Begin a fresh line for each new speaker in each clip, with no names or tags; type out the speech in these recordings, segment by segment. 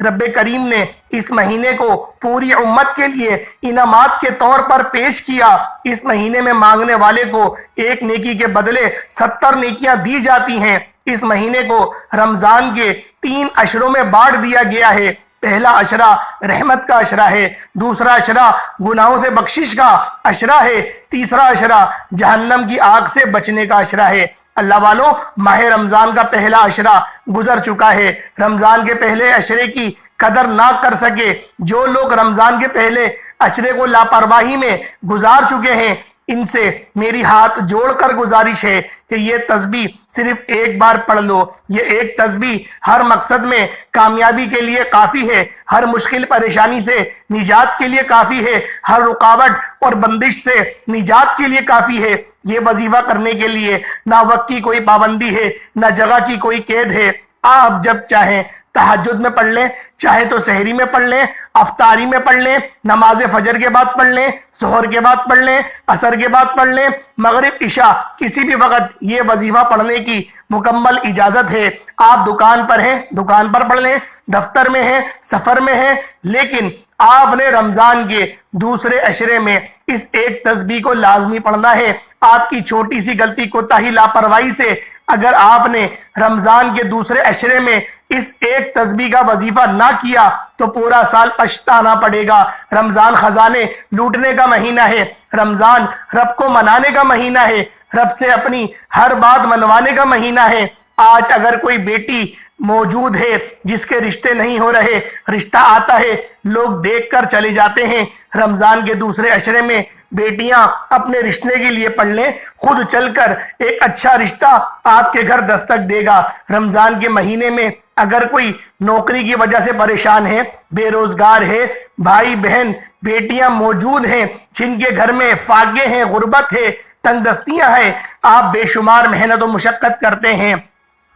رب کریم نے اس مہینے کو پوری امت کے لیے انعامات کے طور پر پیش کیا۔ اس مہینے میں مانگنے والے کو ایک نیکی کے بدلے 70 نیکیاں دی جاتی ہیں۔ اس مہینے کو رمضان کے 3 عشروں میں بانٹ دیا گیا ہے۔ پہلا عشرہ رحمت کا عشرہ ہے، دوسرا عشرہ گناہوں سے بخشش کا عشرہ ہے، تیسرا عشرہ جہنم کی آگ سے بچنے کا عشرہ ہے۔ اللہ والوں، ماہ رمضان کا پہلا عشرہ گزر چکا ہے۔ رمضان کے پہلے عشرے کی قدر نہ کر سکے جو لوگ رمضان کے پہلے عشرے کو لاپرواہی میں گزار چکے ہیں، ان سے میری ہاتھ جوڑ کر گزارش ہے کہ یہ تسبیح صرف ایک بار پڑھ لو۔ یہ ایک تسبیح ہر مقصد میں کامیابی کے لیے کافی ہے، ہر مشکل پریشانی سے نجات کے لیے کافی ہے، ہر رکاوٹ اور بندش سے نجات کے لیے کافی ہے۔ یہ وظیفہ کرنے کے لیے نہ وقت کی کوئی پابندی ہے، نہ جگہ کی کوئی قید ہے۔ آپ جب چاہیں تہجد میں پڑھ لیں، چاہے تو سحری میں پڑھ لیں، افطاری میں پڑھ لیں، نماز فجر کے بعد پڑھ لیں، ظہر کے بعد پڑھ لیں، عصر کے بعد پڑھ لیں، مغرب عشاء کسی بھی وقت یہ وظیفہ پڑھنے کی مکمل اجازت ہے۔ آپ دکان پر ہیں، دکان پر پڑھ لیں، دفتر میں ہیں، سفر میں ہیں، لیکن آپ نے رمضان کے دوسرے عشرے میں اس ایک تسبیح کو لازمی پڑھنا ہے۔ آپ کی چھوٹی سی غلطی کوتاہی لاپرواہی سے اگر آپ نے رمضان کے دوسرے عشرے میں اس ایک تسبیح کا وظیفہ نہ کیا تو پورا سال پچھتانا پڑے گا۔ رمضان خزانے لوٹنے کا مہینہ ہے، رمضان رب کو منانے کا مہینہ ہے، رب سے اپنی ہر بات منوانے کا مہینہ ہے۔ آج اگر کوئی بیٹی موجود ہے جس کے رشتے نہیں ہو رہے، رشتہ آتا ہے، لوگ دیکھ کر چلے جاتے ہیں، رمضان کے دوسرے عشرے میں بیٹیاں اپنے رشتے کے لیے پڑھ لیں، خود چل کر ایک اچھا رشتہ آپ کے گھر دستک دے گا۔ رمضان کے مہینے میں اگر کوئی نوکری کی وجہ سے پریشان ہے، بے روزگار ہے، بھائی بہن بیٹیاں موجود ہیں جن کے گھر میں فاقے ہیں، غربت ہے، تنگ دستیاں ہیں، آپ بے شمار محنت و مشقت کرتے ہیں،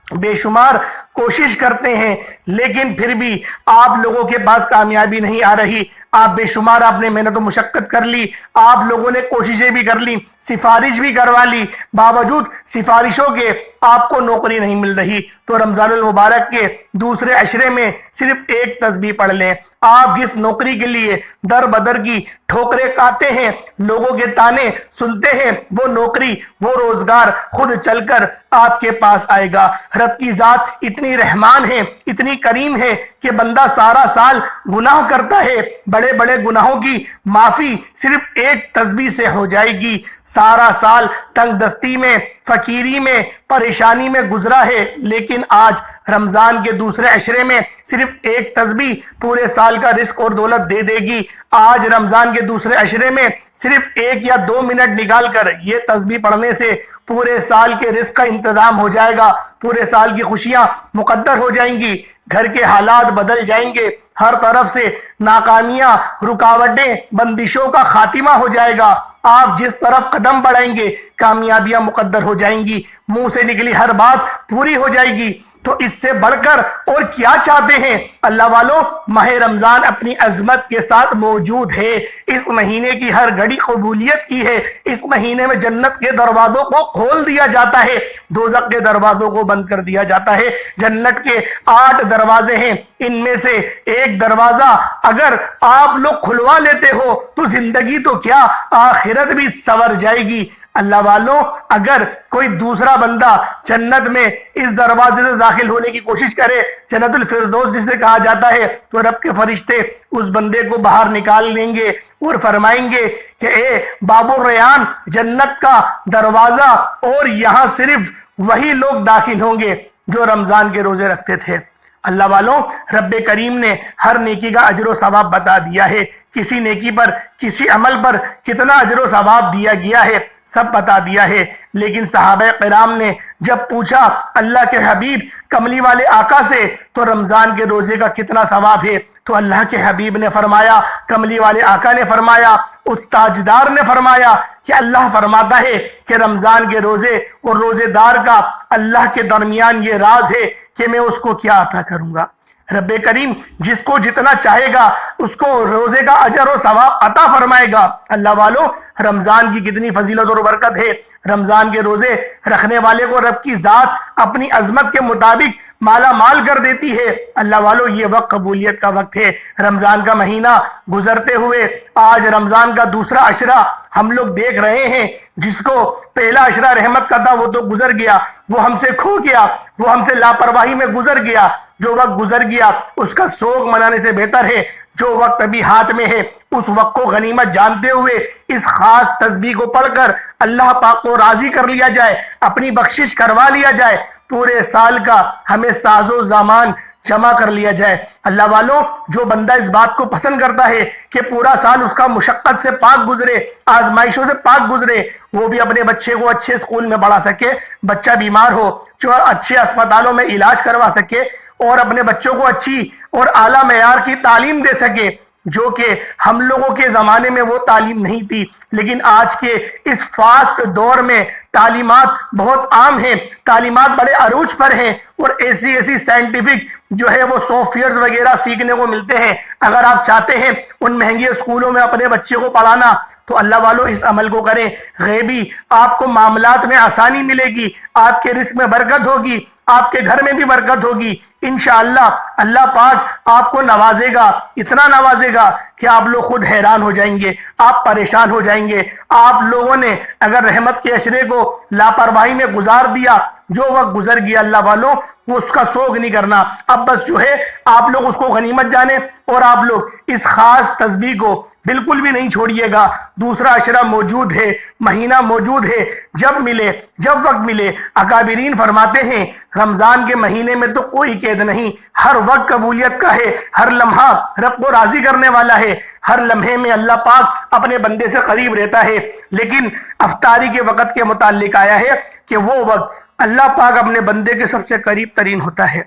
بے شمار کوشش کرتے ہیں، لیکن پھر بھی آپ لوگوں کے پاس کامیابی نہیں آ رہی۔ آپ بے شمار آپ نے محنت و مشقت کر لی، آپ لوگوں نے کوششیں بھی کر لی، سفارش بھی کروا لی، باوجود سفارشوں کے آپ کو نوکری نہیں مل رہی، تو رمضان المبارک کے دوسرے عشرے میں صرف ایک تسبیح پڑھ لیں۔ آپ جس نوکری کے لیے در بدر کی ٹھوکریں کھاتے ہیں، لوگوں کے تانے سنتے ہیں، وہ نوکری، وہ روزگار خود چل کر آپ کے پاس آئے گا۔ رب کی ذات اتنی رحمان ہے، اتنی کریم ہے کہ بندہ سارا سال گناہ کرتا ہے، بڑے بڑے گناہوں کی معافی صرف ایک تسبیح سے ہو جائے گی۔ سارا سال تنگ دستی میں، فقیری میں، پریشانی میں گزرا ہے، لیکن آج رمضان کے دوسرے عشرے میں صرف ایک تسبیح پورے سال کا رزق اور دولت دے دے گی۔ آج رمضان کے دوسرے عشرے میں صرف 1 یا 2 منٹ نکال کر یہ تسبیح پڑھنے سے پورے سال کے رزق کا انتظام ہو جائے گا، پورے سال کی خوشیاں مقدر ہو جائیں گی، گھر کے حالات بدل جائیں گے، ہر طرف سے ناکامیاں، رکاوٹیں، بندشوں کا خاتمہ ہو جائے گا۔ آپ جس طرف قدم بڑھائیں گے کامیابیاں مقدر ہو جائیں گی، منہ سے نکلی ہر بات پوری ہو جائے گی۔ تو اس سے بڑھ کر اور کیا چاہتے ہیں؟ اللہ والوں، ماہ رمضان اپنی عظمت کے ساتھ موجود ہے۔ اس مہینے کی ہر گھڑی قبولیت کی ہے۔ اس مہینے میں جنت کے دروازوں کو کھول دیا جاتا ہے، دوزخ کے دروازوں کو بند کر دیا جاتا ہے۔ جنت کے 8 دروازے ہیں، ان میں سے ایک دروازہ اگر آپ لوگ کھلوا لیتے ہو تو زندگی تو کیا آخرت بھی سنور جائے گی۔ اللہ والوں، اگر کوئی دوسرا بندہ جنت میں اس دروازے سے داخل ہونے کی کوشش کرے، جنت الفردوس جسے کہا جاتا ہے، تو رب کے فرشتے اس بندے کو باہر نکال لیں گے اور فرمائیں گے کہ اے باب الریان، جنت کا دروازہ، اور یہاں صرف وہی لوگ داخل ہوں گے جو رمضان کے روزے رکھتے تھے۔ اللہ والوں، رب کریم نے ہر نیکی کا اجر و ثواب بتا دیا ہے، کسی نیکی پر، کسی عمل پر کتنا اجر و ثواب دیا گیا ہے سب بتا دیا ہے۔ لیکن صحابہ کرام نے جب پوچھا اللہ کے حبیب کملی والے آقا سے تو رمضان کے روزے کا کتنا ثواب ہے، تو اللہ کے حبیب نے فرمایا، کملی والے آقا نے فرمایا، اس تاجدار نے فرمایا کہ اللہ فرماتا ہے کہ رمضان کے روزے اور روزے دار کا اللہ کے درمیان یہ راز ہے کہ میں اس کو کیا عطا کروں گا۔ رب کریم جس کو جتنا چاہے گا اس کو روزے کا اجر و ثواب عطا فرمائے گا۔ اللہ والو، رمضان کی کتنی فضیلت اور برکت ہے۔ رمضان کے روزے رکھنے والے کو رب کی ذات اپنی عظمت کے مطابق مالا مال کر دیتی ہے۔ اللہ والو، یہ وقت قبولیت کا وقت ہے۔ رمضان کا مہینہ گزرتے ہوئے آج رمضان کا دوسرا عشرہ ہم لوگ دیکھ رہے ہیں۔ جس کو پہلا عشرہ رحمت کا تھا وہ تو گزر گیا، وہ ہم سے کھو گیا، وہ ہم سے لاپرواہی میں گزر گیا۔ جو وقت گزر گیا اس کا سوگ منانے سے بہتر ہے جو وقت ابھی ہاتھ میں ہے اس وقت کو غنیمت جانتے ہوئے اس خاص تسبیح کو پڑھ کر اللہ پاک کو راضی کر لیا جائے، اپنی بخشش کروا لیا جائے، پورے سال کا ہمیں ساز و سامان جمع کر لیا جائے۔ اللہ والوں، جو بندہ اس بات کو پسند کرتا ہے کہ پورا سال اس کا مشقت سے پاک گزرے، آزمائشوں سے پاک گزرے، وہ بھی اپنے بچے کو اچھے اسکول میں پڑھا سکے، بچہ بیمار ہو جو اچھے اسپتالوں میں علاج کروا سکے اور اپنے بچوں کو اچھی اور اعلیٰ معیار کی تعلیم دے سکے، جو کہ ہم لوگوں کے زمانے میں وہ تعلیم نہیں تھی۔ لیکن آج کے اس فاسٹ دور میں تعلیمات بہت عام ہیں، تعلیمات بڑے عروج پر ہیں اور ایسی سائنٹیفک جو ہے وہ سافٹ ویئرز وغیرہ سیکھنے کو ملتے ہیں۔ اگر آپ چاہتے ہیں ان مہنگے اسکولوں میں اپنے بچے کو پڑھانا تو اللہ والوں اس عمل کو کریں۔ غیبی آپ کو معاملات میں آسانی ملے گی، آپ کے رزق میں برکت ہوگی، آپ کے گھر میں بھی برکت ہوگی۔ انشاءاللہ اللہ پاک آپ کو نوازے گا، اتنا نوازے گا کہ آپ لوگ خود حیران ہو جائیں گے، آپ پریشان ہو جائیں گے۔ آپ لوگوں نے اگر رحمت کے عشرے کو لاپرواہی میں گزار دیا، جو وقت گزر گیا اللہ والوں وہ اس کا سوگ نہیں کرنا۔ اب بس جو ہے آپ لوگ اس کو غنیمت جانے اور آپ لوگ اس خاص تسبیح کو بالکل بھی نہیں چھوڑیے گا۔ دوسرا عشرہ موجود ہے، مہینہ موجود ہے، جب ملے جب وقت ملے۔ اکابرین فرماتے ہیں رمضان کے مہینے میں تو کوئی قید نہیں، ہر وقت قبولیت کا ہے، ہر لمحہ رب کو راضی کرنے والا ہے، ہر لمحے میں اللہ پاک اپنے بندے سے قریب رہتا ہے۔ لیکن افطاری کے وقت کے متعلق آیا ہے کہ وہ وقت اللہ پاک اپنے بندے کے سب سے قریب ترین ہوتا ہے،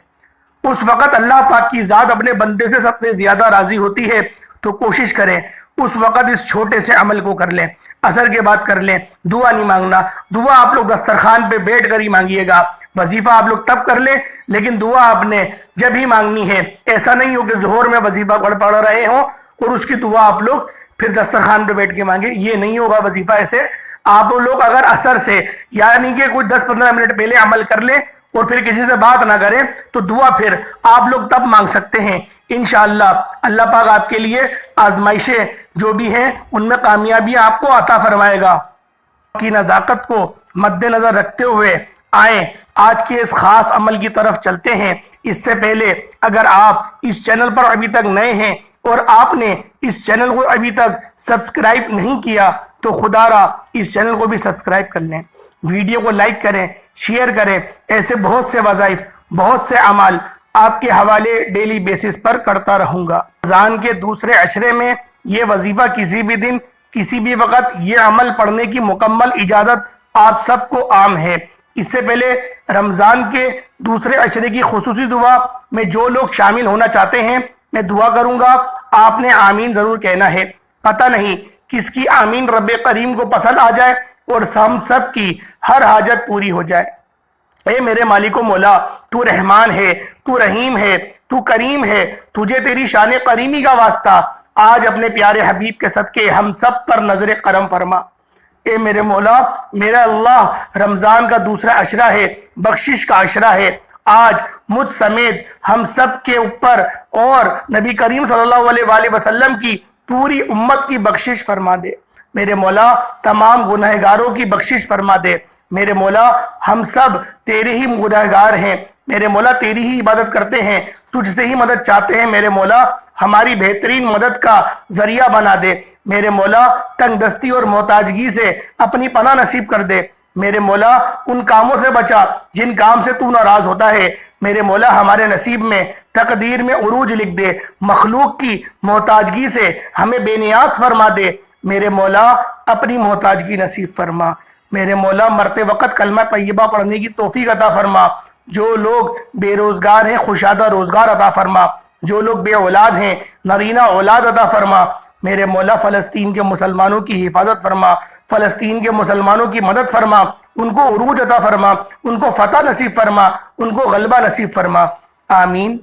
اس وقت اللہ پاک کی ذات اپنے بندے سے سب سے زیادہ راضی ہوتی ہے۔ تو کوشش کریں اس وقت اس چھوٹے سے عمل کو کر لیں، عصر کے بعد کر لیں۔ دعا نہیں مانگنا، دعا آپ لوگ دسترخوان پہ بیٹھ کر ہی مانگیے گا، وظیفہ آپ لوگ تب کر لیں، لیکن دعا آپ نے جب ہی مانگنی ہے۔ ایسا نہیں ہو کہ ظہر میں وظیفہ پڑھ رہے ہوں اور اس کی دعا آپ لوگ پھر دسترخوان پہ بیٹھ کے مانگے، یہ نہیں ہوگا وظیفہ۔ ایسے آپ لوگ اگر عصر سے یعنی کہ کوئی 10-15 منٹ پہلے عمل کر لیں اور پھر کسی سے بات نہ کریں تو دعا پھر آپ لوگ تب مانگ سکتے ہیں۔ انشاءاللہ اللہ پاک آپ کے لیے آزمائشیں جو بھی ہیں ان میں کامیابی آپ کو عطا فرمائے گا۔ کی نزاکت کو مد نظر رکھتے ہوئے آئیں آج کے اس خاص عمل کی طرف چلتے ہیں۔ اس سے پہلے اگر آپ اس چینل پر ابھی تک نئے ہیں اور آپ نے اس چینل کو ابھی تک سبسکرائب نہیں کیا تو خدا را اس چینل کو بھی سبسکرائب کر لیں، ویڈیو کو لائک کریں، شیئر کریں۔ ایسے بہت سے وظائف، بہت سے اعمال آپ کے حوالے ڈیلی بیسس پر کرتا رہوں گا۔ رمضان کے دوسرے عشرے میں یہ وظیفہ کسی بھی دن کسی بھی وقت یہ عمل پڑھنے کی مکمل اجازت آپ سب کو عام ہے۔ اس سے پہلے رمضان کے دوسرے عشرے کی خصوصی دعا میں جو لوگ شامل ہونا چاہتے ہیں میں دعا کروں گا، آپ نے آمین ضرور کہنا ہے۔ پتہ نہیں کس کی آمین رب کریم کو پسند آ جائے اور ہم سب کی ہر حاجت پوری ہو جائے۔ اے میرے مالک و مولا، تو رحمان ہے، تو رحیم ہے، تو کریم ہے، تجھے تیری شان کریمی کا واسطہ آج اپنے پیارے حبیب کے صدقے ہم سب پر نظر کرم فرما۔ اے میرے مولا، میرا اللہ، رمضان کا دوسرا عشرہ ہے، بخشش کا عشرہ ہے۔ آج مجھ سمیت ہم سب کے اوپر اور نبی کریم صلی اللہ علیہ وآلہ وسلم کی پوری امت کی بخشش فرما دے۔ میرے مولا تمام گنہگاروں کی بخشش فرما دے۔ میرے مولا ہم سب تیرے ہی گنہگار ہیں، میرے مولا تیری ہی عبادت کرتے ہیں، تجھ سے ہی مدد چاہتے ہیں۔ میرے مولا ہماری بہترین مدد کا ذریعہ بنا دے۔ میرے مولا تنگ دستی اور محتاجگی سے اپنی پناہ نصیب کر دے۔ میرے مولا ان کاموں سے بچا جن کام سے تو ناراض ہوتا ہے۔ میرے مولا ہمارے نصیب میں تقدیر میں عروج لکھ دے، مخلوق کی محتاجگی سے ہمیں بے نیاز فرما دے۔ میرے مولا اپنی محتاجگی نصیب فرما۔ میرے مولا مرتے وقت کلمہ طیبہ پڑھنے کی توفیق عطا فرما۔ جو لوگ بے روزگار ہیں خوشادہ روزگار عطا فرما، جو لوگ بے اولاد ہیں نرینہ اولاد عطا فرما۔ میرے مولا فلسطین کے مسلمانوں کی حفاظت فرما، فلسطین کے مسلمانوں کی مدد فرما، ان کو عروج عطا فرما، ان کو فتح نصیب فرما، ان کو غلبہ نصیب فرما۔ آمین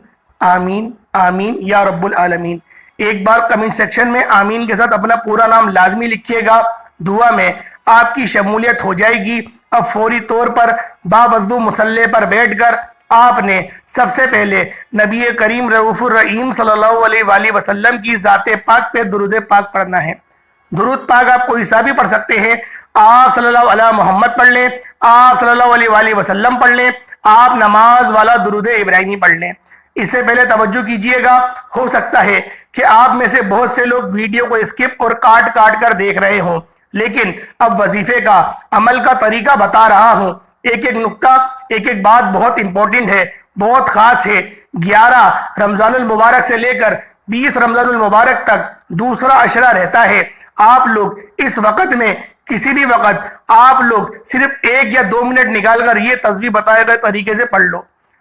آمین آمین یا رب العالمین۔ ایک بار کمنٹ سیکشن میں آمین کے ساتھ اپنا پورا نام لازمی لکھیے گا، دعا میں آپ کی شمولیت ہو جائے گی۔ اب فوری طور پر باوضو مصلی پر بیٹھ کر آپ نے سب سے پہلے نبی کریم رؤوف الرحیم صلی اللہ علیہ وآلہ وسلم کی ذات پاک پہ درود پاک پڑھنا ہے۔ درود پاک آپ کوئی سا بھی پڑھ سکتے ہیں، آپ صلی اللہ علیہ محمد پڑھ لیں، آپ صلی اللہ علیہ وآلہ وسلم پڑھ لیں، آپ نماز والا درود ابراہیمی پڑھ لیں۔ اس سے پہلے توجہ کیجئے گا، ہو سکتا ہے کہ آپ میں سے بہت سے لوگ ویڈیو کو اسکپ اور کاٹ کاٹ کر دیکھ رہے ہوں، لیکن اب وظیفے کا عمل کا طریقہ بتا رہا ہوں۔ ایک ایک نقطہ، ایک ایک بات بہت امپورٹنٹ ہے، بہت خاص ہے۔ 11 رمضان المبارک سے لے کر 20 رمضان المبارک تک دوسرا عشرہ رہتا ہے۔ آپ لوگ اس وقت میں کسی بھی وقت آپ لوگ صرف 1 یا 2 منٹ نکال کر یہ تسبیح بتائے گئے طریقے سے پڑھ لو۔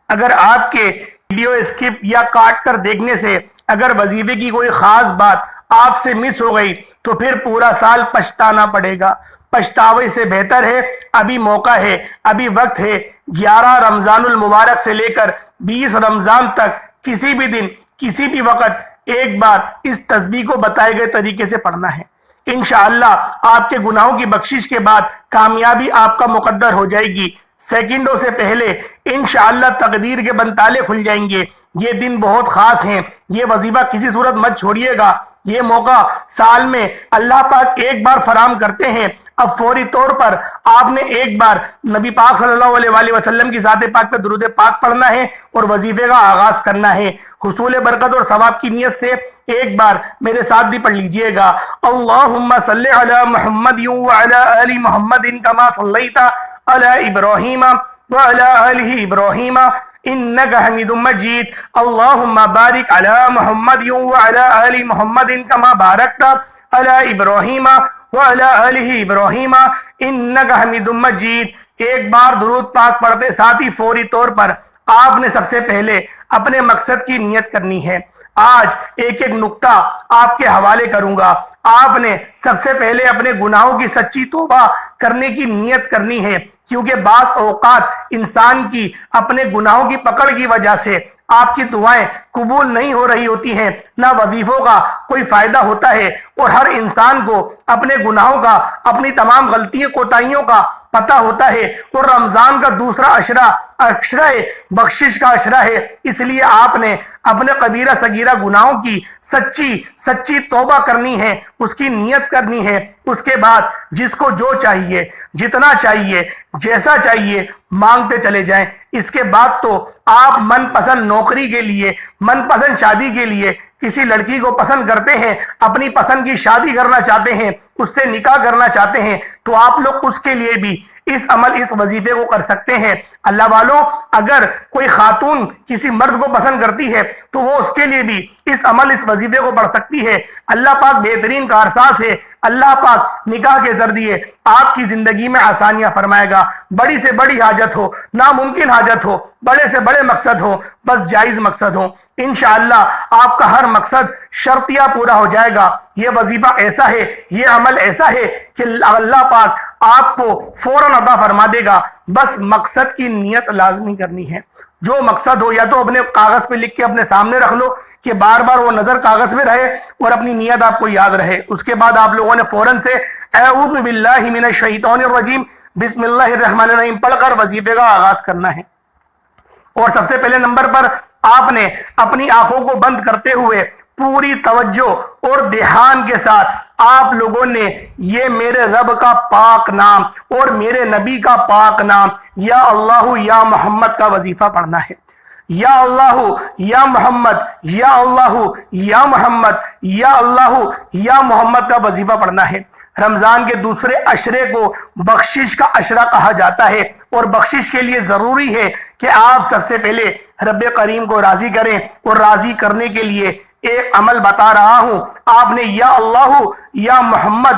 اگر آپ کے ویڈیو اسکپ یا کاٹ کر دیکھنے سے اگر وظیفے کی کوئی خاص بات آپ سے مس ہو گئی تو پھر پورا سال پچھتانا پڑے گا۔ پچھتاوے سے بہتر ہے ابھی موقع ہے، ابھی وقت ہے، 11 رمضان المبارک سے لے کر 20 رمضان تک کسی بھی دن کسی بھی وقت ایک بار اس تسبیح کو بتائے گئے طریقے سے پڑھنا ہے۔ انشاءاللہ آپ کے گناہوں کی بخشش کے بعد کامیابی آپ کا مقدر ہو جائے گی۔ سیکنڈوں سے پہلے انشاءاللہ تقدیر کے بنتالے کھل جائیں گے۔ یہ دن بہت خاص ہیں، یہ وظیفہ کسی صورت مت چھوڑیے گا۔ یہ موقع سال میں اللہ پاک ایک بار فراہم کرتے ہیں۔ اب فوری طور پر آپ نے ایک بار نبی پاک صلی اللہ علیہ وآلہ وسلم کی ذات پاک پہ درود پاک پڑھنا ہے اور وظیفے کا آغاز کرنا ہے۔ حصول برکت اور ثواب کی نیت سے ایک بار میرے ساتھ بھی پڑھ لیجئے گا۔ اللہم صلی علی محمد وعلی آل محمد کما صلیت علی ابراہیم وعلی آل ابراہیم انک حمید مجید۔ اللہم بارک علی محمد وعلی آل محمد کما بارکت علی ابراہیم وعلی آل ابراہیم انک حمید مجید۔ ایک بار درود پاک پڑھتے ساتھ ہی فوری طور پر آپ نے سب سے پہلے اپنے مقصد کی نیت کرنی ہے۔ آج ایک ایک نقطہ آپ کے حوالے کروں گا۔ آپ نے سب سے پہلے اپنے گناہوں کی سچی توبہ کرنے کی نیت کرنی ہے، کیونکہ بعض اوقات انسان کی اپنے گناہوں کی پکڑ کی وجہ سے آپ کی دعائیں قبول نہیں ہو رہی ہوتی ہیں، نہ وظیفوں کا کوئی فائدہ ہوتا ہے، اور ہر انسان کو اپنے گناہوں کا، اپنی تمام غلطیوں کوتاہیوں کا پتہ ہوتا ہے، اور رمضان کا دوسرا عشرہ بخشش کا عشرہ ہے۔ اس لیے آپ نے اپنے کبیرہ صغیرہ گناہوں کی سچی توبہ کرنی ہے، اس کی نیت کرنی ہے۔ اس کے بعد جس کو جو چاہیے، جتنا چاہیے، جیسا چاہیے مانگتے چلے جائیں۔ اس کے بعد تو آپ من پسند نوکری کے لیے، من پسند شادی کے لیے کسی لڑکی کو پسند کرتے ہیں، اپنی پسند کی شادی کرنا چاہتے ہیں، اس سے نکاح کرنا چاہتے ہیں، تو آپ لوگ اس کے لیے بھی اس وظیفے کو کر سکتے ہیں۔ اللہ والوں، اگر کوئی خاتون کسی مرد کو پسند کرتی ہے تو وہ اس کے لیے بھی اس وظیفے کو پڑھ سکتی ہے۔ اللہ پاک بہترین کارساز ہے۔ اللہ پاک نکاح کے ذریعے آپ کی زندگی میں آسانیاں فرمائے گا۔ بڑی سے بڑی حاجت ہو، ناممکن حاجت ہو، بڑے سے بڑے مقصد ہو، بس جائز مقصد ہو، انشاءاللہ آپ کا ہر مقصد شرطیہ پورا ہو جائے گا۔ یہ وظیفہ ایسا ہے، یہ عمل ایسا ہے کہ اللہ پاک آپ کو فوراً عطا فرما دے گا۔ بس مقصد کی نیت لازمی کرنی ہے۔ جو مقصد ہو یا تو اپنے کاغذ پہ لکھ کے اپنے سامنے رکھ لو کہ بار بار وہ نظر کاغذ میں رہے اور اپنی نیت آپ کو یاد رہے۔ اس کے بعد آپ لوگوں نے فوراً سے اعوذ باللہ من الشیطان الرجیم بسم اللہ الرحمن الرحیم پڑھ کر وظیفے کا آغاز کرنا ہے۔ اور سب سے پہلے نمبر پر آپ نے اپنی آنکھوں کو بند کرتے ہوئے پوری توجہ اور دھیان کے ساتھ آپ لوگوں نے یہ میرے رب کا پاک نام اور میرے نبی کا پاک نام یا اللہ یا محمد کا وظیفہ پڑھنا ہے۔ یا اللہ یا محمد، یا اللہ یا محمد، یا اللہ یا محمد کا وظیفہ پڑھنا ہے۔ رمضان کے دوسرے عشرے کو بخشش کا عشرہ کہا جاتا ہے، اور بخشش کے لیے ضروری ہے کہ آپ سب سے پہلے رب کریم کو راضی کریں، اور راضی کرنے کے لیے ایک عمل بتا رہا ہوں۔ آپ نے یا اللہ یا محمد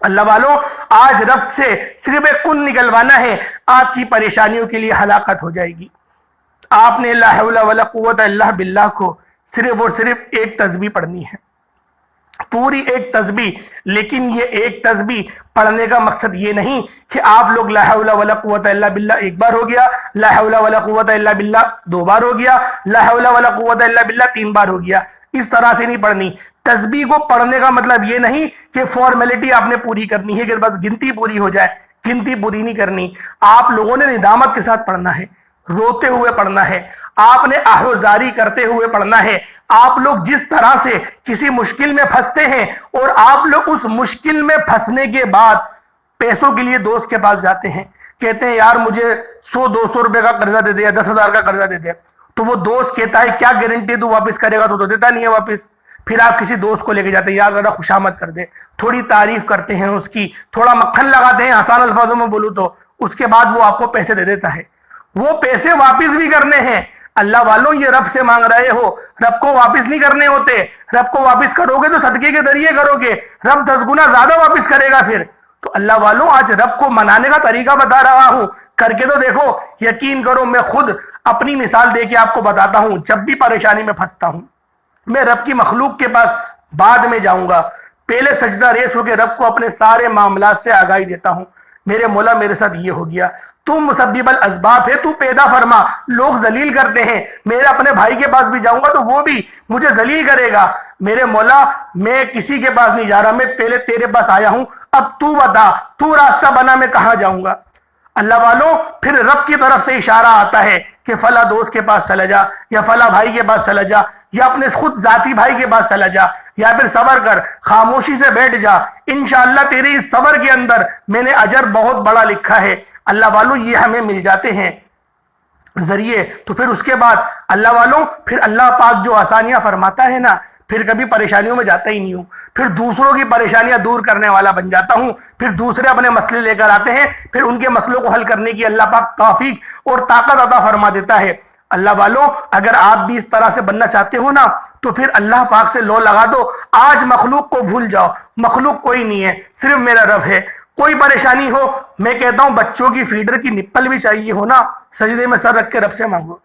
اللہ والوں آج رب سے صرف ایک کن نکلوانا ہے، آپ کی پریشانیوں کے لیے ہلاکت ہو جائے گی۔ آپ نے لا حول ولا قوت الا باللہ کو صرف اور صرف ایک تسبیح پڑھنی ہے، پوری ایک تسبیح۔ لیکن یہ ایک تسبیح پڑھنے کا مقصد یہ نہیں کہ آپ لوگ لا حول ولا قوت الا باللہ ایک بار ہو گیا، لا حول ولا قوت الا باللہ 2 بار ہو گیا، لا حول ولا قوت الا باللہ 3 بار ہو گیا، اس طرح سے نہیں پڑھنی۔ تسبیح کو پڑھنے کا مطلب یہ نہیں کہ فارمیلٹی آپ نے پوری کرنی ہے کہ بس گنتی پوری ہو جائے، گنتی پوری نہیں کرنی۔ آپ لوگوں نے ندامت کے ساتھ پڑھنا ہے، روتے ہوئے پڑھنا ہے، آپ نے آہوزاری کرتے ہوئے پڑھنا ہے۔ آپ لوگ جس طرح سے کسی مشکل میں پھنستے ہیں اور آپ لوگ اس مشکل میں پھنسنے کے بعد پیسوں کے لیے دوست کے پاس جاتے ہیں، کہتے ہیں یار مجھے 100-200 روپے کا قرضہ دے دے، 10,000 کا قرضہ دے دے، تو وہ دوست کہتا ہے کیا گارنٹی تو واپس کرے گا، تو دیتا نہیں ہے واپس۔ پھر آپ کسی دوست کو لے کے جاتے ہیں، یار ذرا خوشامد کر دے، تھوڑی تعریف کرتے ہیں اس کی، تھوڑا مکھن لگاتے ہیں آسان الفاظوں میں بولوں تو، اس کے بعد وہ آپ کو پیسے دے دیتا ہے۔ وہ پیسے واپس بھی کرنے ہیں، اللہ والوں یہ رب سے مانگ رہے ہو، رب کو واپس نہیں کرنے ہوتے۔ رب کو واپس کرو گے تو صدقے کے ذریعے کرو گے، رب 10 گنا زیادہ واپس کرے گا پھر۔ تو اللہ والوں آج رب کو منانے کا طریقہ بتا رہا ہوں، کر کے تو دیکھو، یقین کرو میں خود اپنی مثال دے کے آپ کو بتاتا ہوں۔ جب بھی پریشانی میں پھنستا ہوں میں رب کی مخلوق کے پاس بعد میں جاؤں گا، پہلے سجدہ ریز ہو کے رب کو اپنے سارے معاملات سے آگاہی دیتا ہوں، میرے مولا میرے ساتھ یہ ہو گیا، تو مسبب الاسباب ہے، تو پیدا فرما۔ لوگ ذلیل کرتے ہیں، میرے اپنے بھائی کے پاس بھی جاؤں گا تو وہ بھی مجھے ذلیل کرے گا، میرے مولا میں کسی کے پاس نہیں جا رہا، میں پہلے تیرے پاس آیا ہوں، اب تو بتا، تو راستہ بنا، میں کہاں جاؤں گا۔ اللہ والوں پھر رب کی طرف سے اشارہ آتا ہے کہ فلاں دوست کے پاس چلا جا، یا فلاں بھائی کے پاس چلا جا، یا اپنے خود ذاتی بھائی کے پاس چلا جا، یا پھر صبر کر، خاموشی سے بیٹھ جا، انشاءاللہ تیرے اس صبر کے اندر میں نے اجر بہت بڑا لکھا ہے۔ اللہ والوں یہ ہمیں مل جاتے ہیں ذریعے، تو پھر اس کے بعد اللہ والوں پھر اللہ پاک جو آسانیاں فرماتا ہے نا، پھر کبھی پریشانیوں میں جاتا ہی نہیں ہوں، پھر دوسروں کی پریشانیاں دور کرنے والا بن جاتا ہوں، پھر دوسرے اپنے مسئلے لے کر آتے ہیں، پھر ان کے مسئلوں کو حل کرنے کی اللہ پاک توفیق اور طاقت عطا فرما دیتا ہے۔ اللہ والوں اگر آپ بھی اس طرح سے بننا چاہتے ہو نا، تو پھر اللہ پاک سے لو لگا دو، آج مخلوق کو بھول جاؤ، مخلوق کوئی نہیں ہے، صرف میرا رب ہے۔ کوئی پریشانی ہو، میں کہتا ہوں بچوں کی فیڈر کی نپل بھی چاہیے ہو نا، سجدے میں سر رکھ کے رب سے مانگو،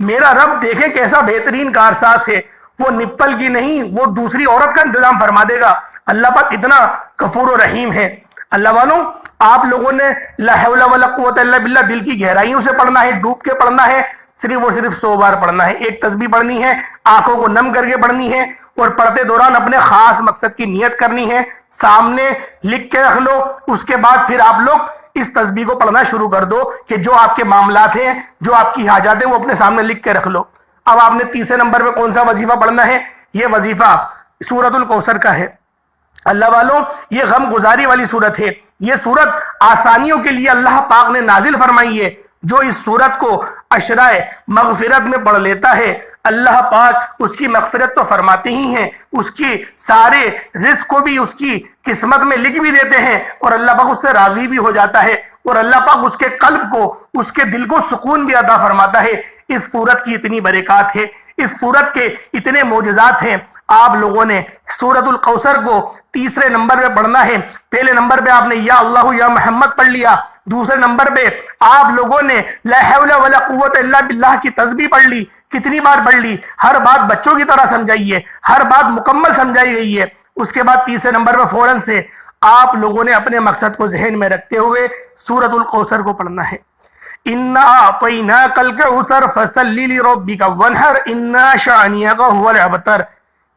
میرا رب دیکھیں کیسا بہترین کارساز ہے، وہ نپل کی نہیں، وہ دوسری عورت کا انتظام فرما دے گا۔ اللہ پاک اتنا غفور و رحیم ہے۔ اللہ والوں آپ لوگوں نے لا حول ولا قوت الا باللہ دل کی گہرائیوں سے پڑھنا ہے، ڈوب کے پڑھنا ہے، صرف اور صرف 100 بار پڑھنا ہے، ایک تسبیح پڑھنی ہے، آنکھوں کو نم کر کے پڑھنی ہے، اور پڑھتے دوران اپنے خاص مقصد کی نیت کرنی ہے، سامنے لکھ کے رکھ لو۔ اس کے بعد پھر آپ لوگ اس تسبیح کو پڑھنا شروع کر دو کہ جو آپ کے معاملات ہیں، جو آپ کی حاجات ہیں، وہ اپنے سامنے لکھ کے رکھ لو۔ اب آپ نے تیسرے نمبر پہ کون سا وظیفہ پڑھنا ہے؟ یہ وظیفہ سورۃ الکوثر کا ہے۔ اللہ والوں یہ غم گزاری والی صورت ہے، یہ صورت آسانیوں کے لیے اللہ پاک نے نازل فرمائی ہے۔ جو اس صورت کو اشرائے مغفرت میں پڑھ لیتا ہے، اللہ پاک اس کی مغفرت تو فرماتے ہی ہیں، اس کی سارے رزق کو بھی اس کی قسمت میں لکھ بھی دیتے ہیں، اور اللہ پاک اس سے راضی بھی ہو جاتا ہے، اور اللہ پاک اس کے قلب کو، اس کے دل کو سکون بھی عطا فرماتا ہے۔ اس صورت کی اتنی برکات ہے، اس صورت کے اتنے معجزات ہیں۔ آپ لوگوں نے سورۃ الکوثر کو تیسرے نمبر پہ پڑھنا ہے۔ پہلے نمبر پہ آپ نے یا اللہ یا محمد پڑھ لیا، دوسرے نمبر پہ آپ لوگوں نے لا حول ولا قوت الا باللہ کی تسبیح پڑھ لی۔ کتنی بار پڑھ لی؟ ہر بات بچوں کی طرح سمجھائیے، ہر بات مکمل سمجھائی گئی ہے۔ اس کے بعد تیسرے نمبر پہ فوراً سے آپ لوگوں نے اپنے مقصد کو ذہن میں رکھتے ہوئے سورۃ الکوثر کو پڑھنا ہے۔ اِنَّا أَعْطَيْنَاكَ الْكَوْثَرَ فَصَلِّ لِرَبِّكَ وَانْحَرْ إِنَّا شَانِئَكَ هُوَ الْأَبْتَرُ۔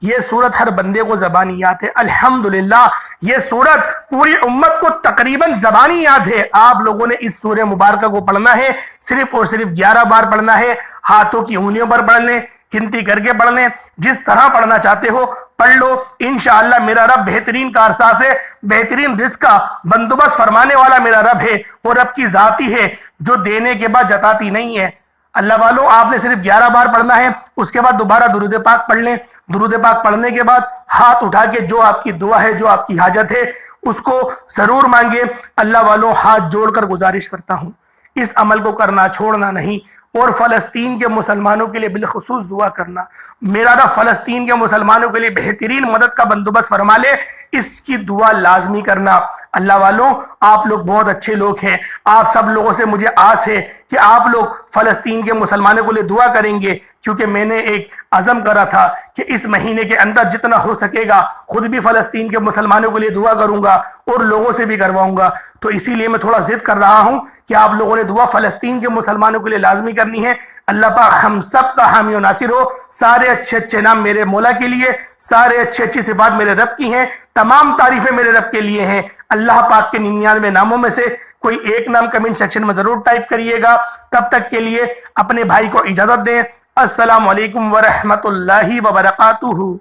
یہ صورت ہر بندے کو زبانی یاد ہے، الحمدللہ یہ صورت پوری امت کو تقریباً زبانی یاد ہے۔ آپ لوگوں نے اس سورہ مبارکہ کو پڑھنا ہے، صرف اور صرف 11 بار پڑھنا ہے، ہاتھوں کی انگلیوں پر پڑھ لیں، گنتی کر کے پڑھ لیں، جس طرح پڑھنا چاہتے ہو پڑھ لو۔ انشاءاللہ میرا رب بہترین کارساز ہے، بہترین رزق کا بندوبست فرمانے والا میرا رب ہے، اور رب کی ذاتی ہے جو دینے کے بعد جتاتی نہیں ہے۔ اللہ والوں آپ نے صرف 11 بار پڑھنا ہے، اس کے بعد دوبارہ درود پاک پڑھ لیں۔ درود پاک پڑھنے کے بعد ہاتھ اٹھا کے جو آپ کی دعا ہے، جو آپ کی حاجت ہے، اس کو ضرور مانگے۔ اللہ والوں ہاتھ جوڑ کر گزارش کرتا ہوں، اس عمل کو کرنا چھوڑنا نہیں، اور فلسطین کے مسلمانوں کے لیے بالخصوص دعا کرنا۔ میرا رب فلسطین کے مسلمانوں کے لیے بہترین مدد کا بندوبست فرما لے، اس کی دعا لازمی کرنا۔ اللہ والوں، آپ لوگ بہت اچھے لوگ ہیں، آپ سب لوگوں سے مجھے آس ہے کہ آپ لوگ فلسطین کے مسلمانوں کے لیے دعا کریں گے، کیونکہ میں نے ایک عزم کرا تھا کہ اس مہینے کے اندر جتنا ہو سکے گا خود بھی فلسطین کے مسلمانوں کے لیے دعا کروں گا اور لوگوں سے بھی کرواؤں گا۔ تو اسی لیے میں تھوڑا ضد کر رہا ہوں کہ آپ لوگوں نے دعا فلسطین کے مسلمانوں کے لیے لازمی کرنی ہے۔ اللہ پاک ہم سب کا حامی و ناصر ہو۔ سارے اچھے نام میرے مولا کے لیے، سارے اچھی صفات میرے رب کی ہیں، تمام تعریفیں میرے رب کے لیے ہیں۔ اللہ پاک کے 99 ناموں میں سے کوئی ایک نام کمنٹ سیکشن میں ضرور ٹائپ کریے گا۔ تب تک کے لیے اپنے بھائی کو اجازت دیں۔ السلام علیکم ورحمۃ اللہ وبرکاتہ۔